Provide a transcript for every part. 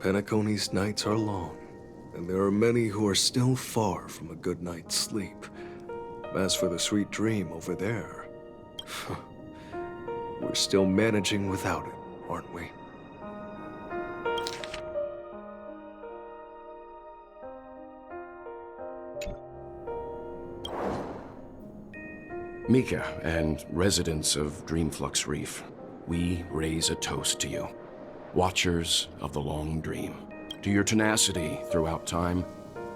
Penacony's nights are long, and there are many who are still far from a good night's sleep. As for the sweet dream over there, we're still managing without it, aren't we? Mika and residents of Dreamflux Reef, we raise a toast to you, watchers of the long dream, to your tenacity throughout time,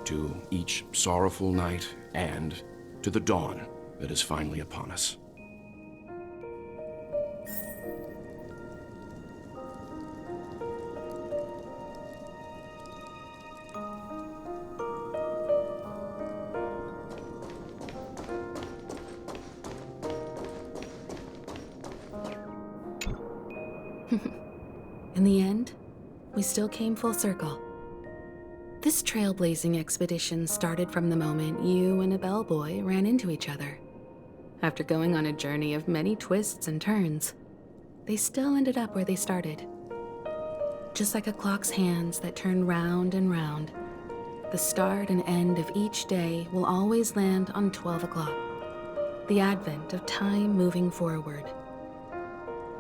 to each sorrowful night, and to the dawn that is finally upon us. In the end, we still came full circle. This trailblazing expedition started from the moment you and a bellboy ran into each other. After going on a journey of many twists and turns, they still ended up where they started. Just like a clock's hands that turn round and round, the start and end of each day will always land on 12 o'clock, the advent of time moving forward.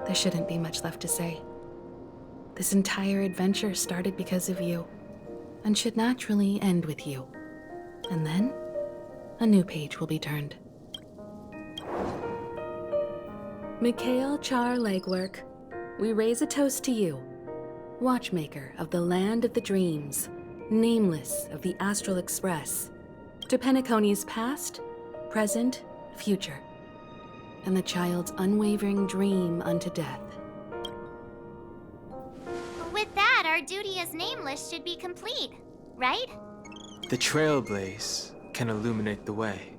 There shouldn't be much left to say. This entire adventure started because of you, and should naturally end with you. And then, a new page will be turned. Mikhail Char Legwork, we raise a toast to you, watchmaker of the land of the dreams, nameless of the Astral Express, to Penacony's past, present, future, and the child's unwavering dream unto death. With that, our duty as nameless should be complete, right? The trailblaze can illuminate the way.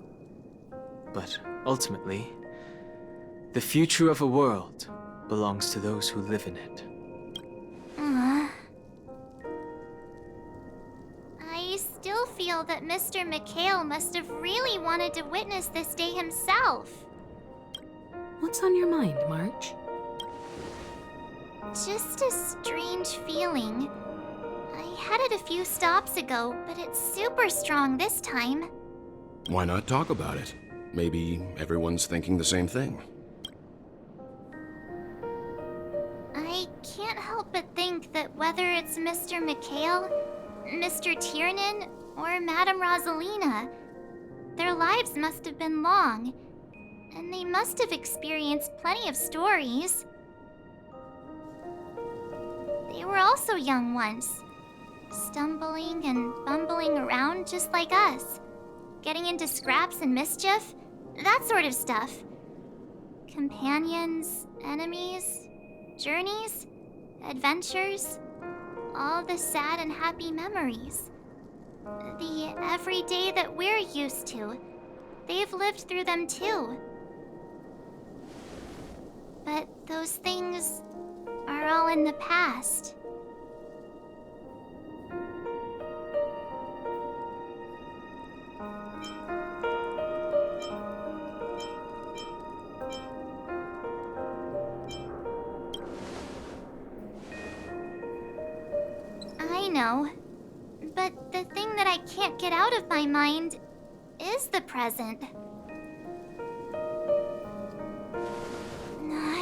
But ultimately, the future of a world belongs to those who live in it. I still feel that Mr. Mikhail must have really wanted to witness this day himself. What's on your mind, March? Just a strange feeling. I had it a few stops ago, but it's super strong this time. Why not talk about it? Maybe everyone's thinking the same thing. I can't help but think that whether it's Mr. Mikhail, Mr. Tiernan, or Madame Rosalina, their lives must have been long, and they must have experienced plenty of stories. They were also young once, stumbling and bumbling around just like us, getting into scraps and mischief, that sort of stuff. Companions, enemies, journeys, adventures, all the sad and happy memories. The everyday that we're used to, they've lived through them too. But those things are all in the past. I know, but the thing that I can't get out of my mind is the present.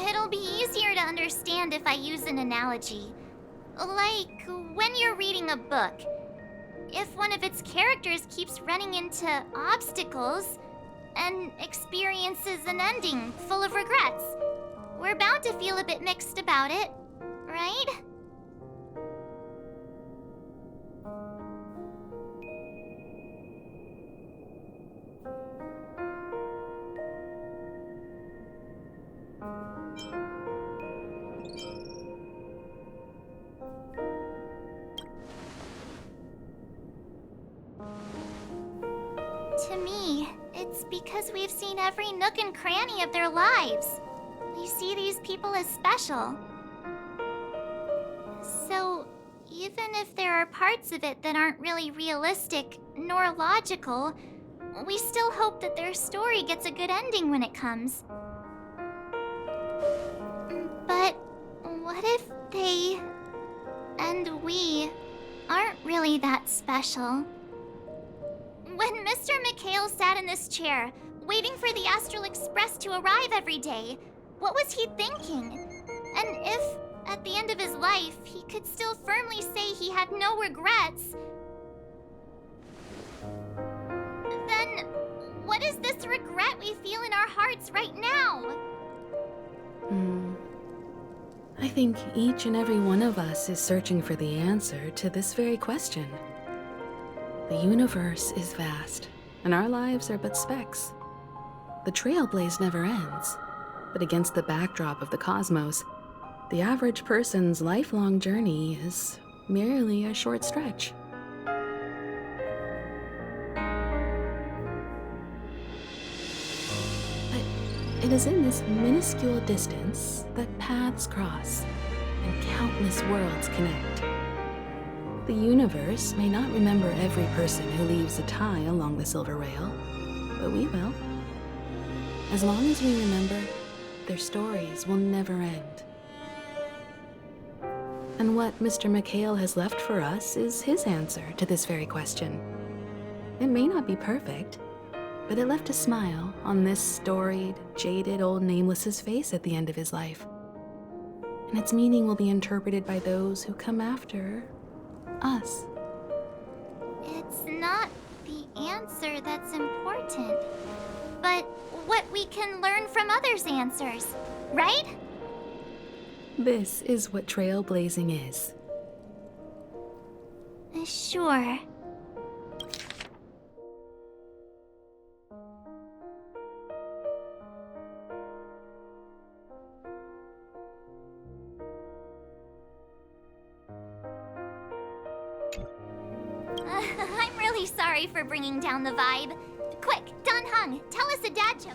It'll be easier to understand if I use an analogy. Like when you're reading a book. If one of its characters keeps running into obstacles and experiences an ending full of regrets, we're bound to feel a bit mixed about it, right? To me, it's because we've seen every nook and cranny of their lives. We see these people as special. So, even if there are parts of it that aren't really realistic nor logical, we still hope that their story gets a good ending when it comes. But what if they end And we aren't really that special. When Mr. McHale sat in this chair, waiting for the Astral Express to arrive every day, what was he thinking? And if, at the end of his life, he could still firmly say he had no regrets, then what is this regret we feel in our hearts right now? I think each and every one of us is searching for the answer to this very question. The universe is vast, and our lives are but specks. The trailblaze never ends, but against the backdrop of the cosmos, the average person's lifelong journey is merely a short stretch. But it is in this minuscule distance that paths cross and countless worlds connect. The universe may not remember every person who leaves a tie along the silver rail, but we will. As long as we remember, their stories will never end. And what Mr. McHale has left for us is his answer to this very question. It may not be perfect, but it left a smile on this storied, jaded old Nameless's face at the end of his life. And its meaning will be interpreted by those who come after us. It's not the answer that's important, but what we can learn from others' answers, right? This is what trailblazing is. Sure. I'm really sorry for bringing down the vibe. Quick, Don Hung, tell us a dad joke.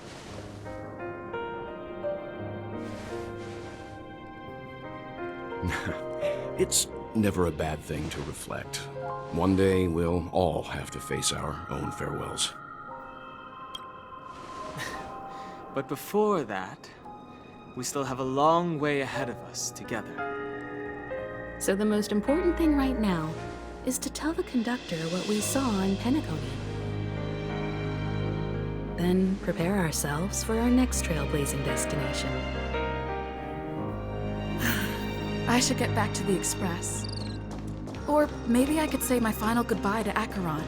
It's never a bad thing to reflect. One day, we'll all have to face our own farewells. But before that, we still have a long way ahead of us together. So the most important thing right now is to tell the conductor what we saw in Penacony. Then prepare ourselves for our next trailblazing destination. I should get back to the Express. Or maybe I could say my final goodbye to Acheron.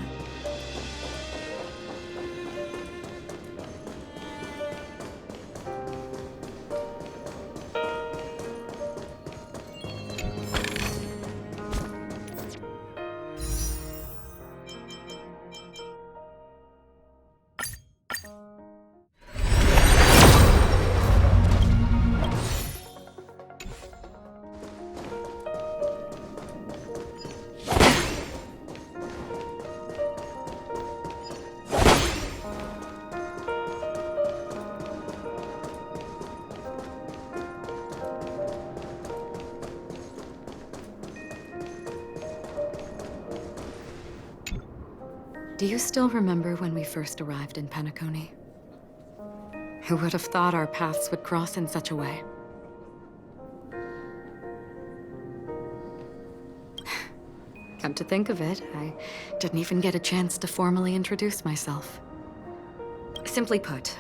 Do you still remember when we first arrived in Penacony? Who would have thought our paths would cross in such a way? Come to think of it, I didn't even get a chance to formally introduce myself. Simply put,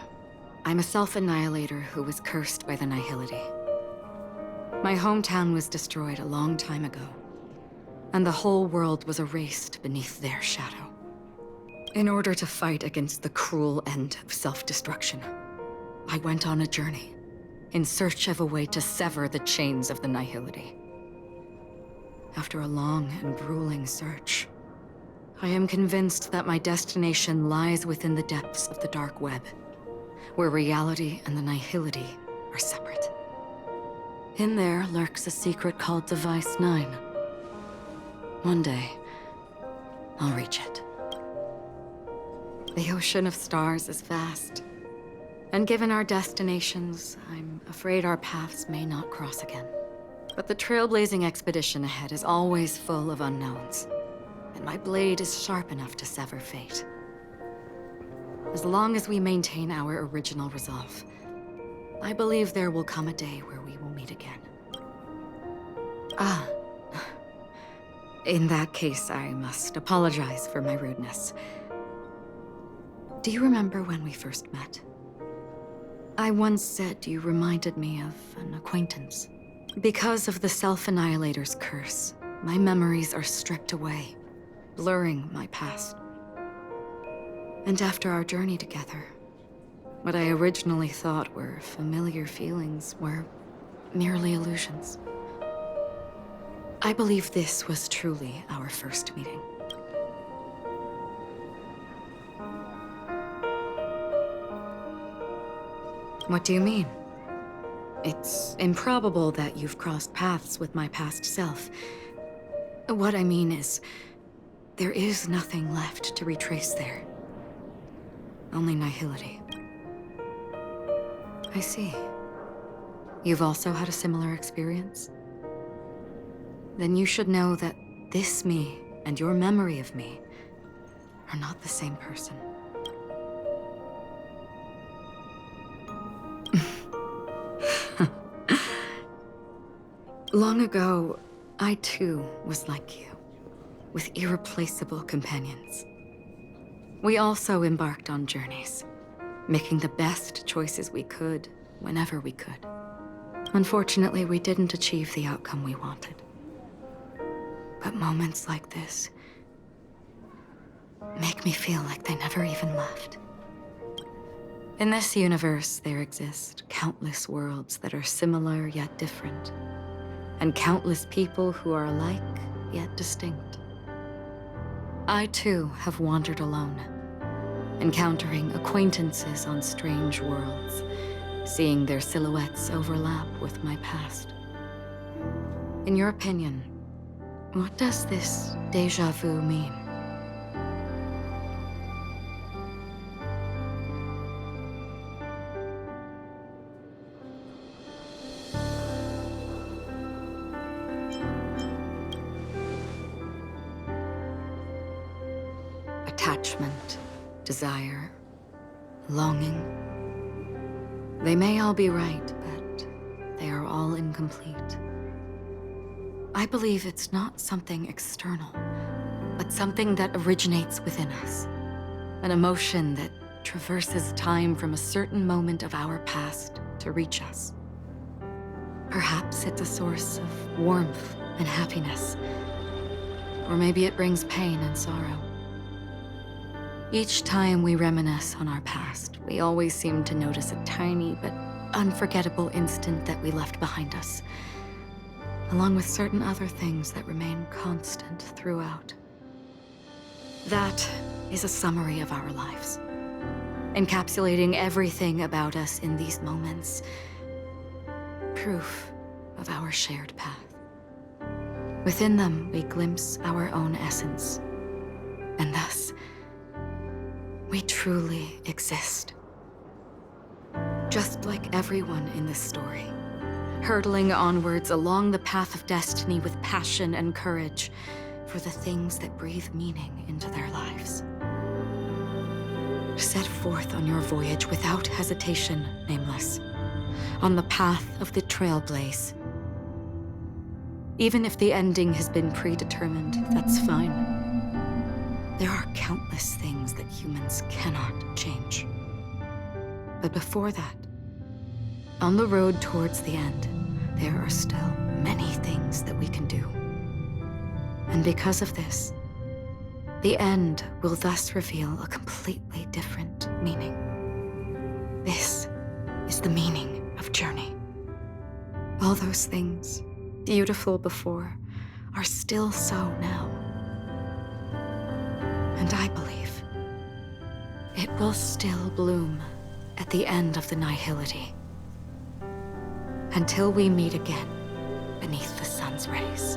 I'm a self-annihilator who was cursed by the Nihility. My hometown was destroyed a long time ago, and the whole world was erased beneath their shadow. In order to fight against the cruel end of self-destruction, I went on a journey in search of a way to sever the chains of the Nihility. After a long and grueling search, I am convinced that my destination lies within the depths of the dark web, where reality and the Nihility are separate. In there lurks a secret called Device 9. One day, I'll reach it. The ocean of stars is vast, and given our destinations, I'm afraid our paths may not cross again. But the trailblazing expedition ahead is always full of unknowns, and my blade is sharp enough to sever fate. As long as we maintain our original resolve, I believe there will come a day where we will meet again. Ah, In that case, I must apologize for my rudeness. Do you remember when we first met? I once said you reminded me of an acquaintance. Because of the Self-Annihilator's curse, my memories are stripped away, blurring my past. And after our journey together, what I originally thought were familiar feelings were merely illusions. I believe this was truly our first meeting. What do you mean? It's improbable that you've crossed paths with my past self. What I mean is, there is nothing left to retrace there. Only nihility. I see. You've also had a similar experience? Then you should know that this me and your memory of me are not the same person. Long ago, I too was like you, with irreplaceable companions. We also embarked on journeys, making the best choices we could, whenever we could. Unfortunately, we didn't achieve the outcome we wanted. But moments like this make me feel like they never even left. In this universe, there exist countless worlds that are similar yet different, and countless people who are alike yet distinct. I too have wandered alone, encountering acquaintances on strange worlds, seeing their silhouettes overlap with my past. In your opinion, what does this déjà vu mean? Attachment, desire, longing. They may all be right, but they are all incomplete. I believe it's not something external, but something that originates within us. An emotion that traverses time from a certain moment of our past to reach us. Perhaps it's a source of warmth and happiness, or maybe it brings pain and sorrow. Each time we reminisce on our past, we always seem to notice a tiny but unforgettable instant that we left behind us, along with certain other things that remain constant throughout. That is a summary of our lives, encapsulating everything about us in these moments, proof of our shared path. Within them, we glimpse our own essence, and thus, we truly exist. Just like everyone in this story, hurtling onwards along the path of destiny with passion and courage for the things that breathe meaning into their lives. Set forth on your voyage without hesitation, Nameless, on the path of the Trailblaze. Even if the ending has been predetermined, that's fine. There are countless things that humans cannot change. But before that, on the road towards the end, there are still many things that we can do. And because of this, the end will thus reveal a completely different meaning. This is the meaning of journey. All those things, beautiful before, are still so now. And I believe it will still bloom at the end of the nihility. Until we meet again beneath the sun's rays.